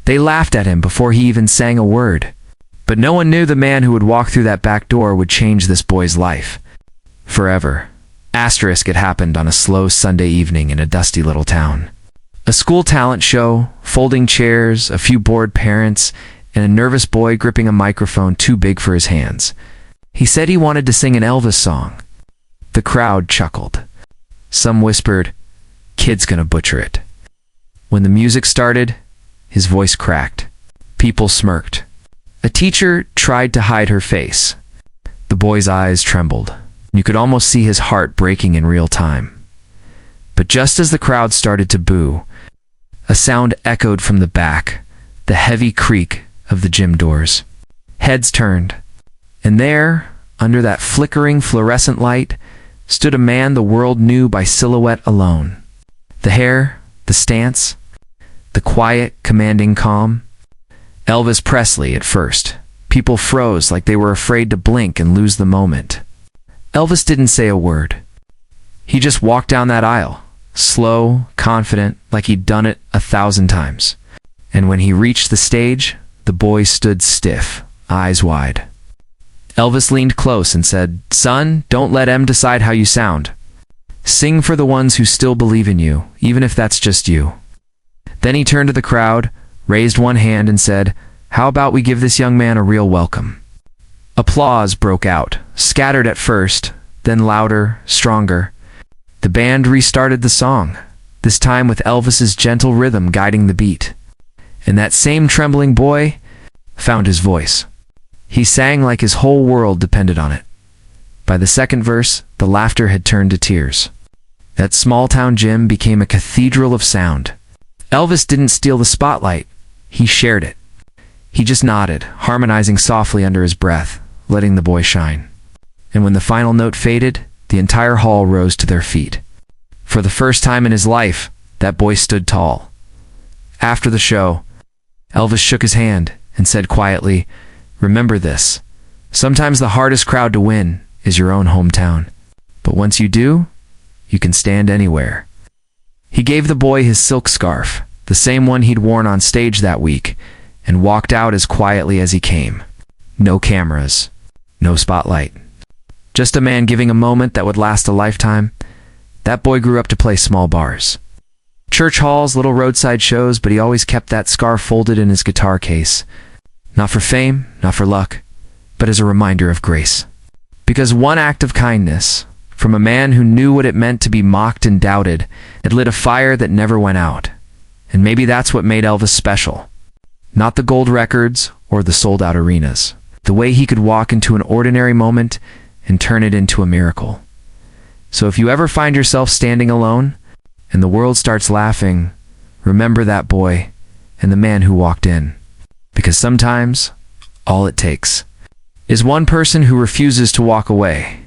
They laughed at him before he even sang a word. But no one knew the man who would walk through that back door would change this boy's life. Forever. It happened on a slow Sunday evening in a dusty little town. A school talent show, folding chairs, a few bored parents, and a nervous boy gripping a microphone too big for his hands. He said he wanted to sing an Elvis song. The crowd chuckled. Some whispered, "Kid's gonna butcher it." When the music started, his voice cracked. People smirked. A teacher tried to hide her face. The boy's eyes trembled. You could almost see his heart breaking in real time. But just as the crowd started to boo, a sound echoed from the back, the heavy creak of the gym doors. Heads turned, and there, under that flickering fluorescent light, stood a man the world knew by silhouette alone. The hair, the stance, the quiet, commanding calm. Elvis Presley at first. People froze like they were afraid to blink and lose the moment. Elvis didn't say a word. He just walked down that aisle, slow, confident, like he'd done it 1,000 times. And when he reached the stage, the boy stood stiff, eyes wide. Elvis leaned close and said, "Son, don't let em decide how you sound. Sing for the ones who still believe in you, even if that's just you." Then he turned to the crowd, raised one hand and said, "How about we give this young man a real welcome?" Applause broke out, scattered at first, then louder, stronger. The band restarted the song, this time with Elvis's gentle rhythm guiding the beat. And that same trembling boy found his voice. He sang like his whole world depended on it. By the second verse, the laughter had turned to tears. That small-town gym became a cathedral of sound. Elvis didn't steal the spotlight. He shared it. He just nodded, harmonizing softly under his breath, letting the boy shine. And when the final note faded, the entire hall rose to their feet. For the first time in his life, that boy stood tall. After the show, Elvis shook his hand and said quietly, "Remember this. Sometimes the hardest crowd to win is your own hometown. But once you do, you can stand anywhere." He gave the boy his silk scarf, the same one he'd worn on stage that week, and walked out as quietly as he came. No cameras, no spotlight. Just a man giving a moment that would last a lifetime. That boy grew up to play small bars. Church halls, little roadside shows, but he always kept that scarf folded in his guitar case. Not for fame, not for luck, but as a reminder of grace. Because one act of kindness, from a man who knew what it meant to be mocked and doubted, had lit a fire that never went out. And maybe that's what made Elvis special. Not the gold records or the sold-out arenas. The way he could walk into an ordinary moment and turn it into a miracle. So if you ever find yourself standing alone, and the world starts laughing, remember that boy and the man who walked in. Because sometimes, all it takes is one person who refuses to walk away.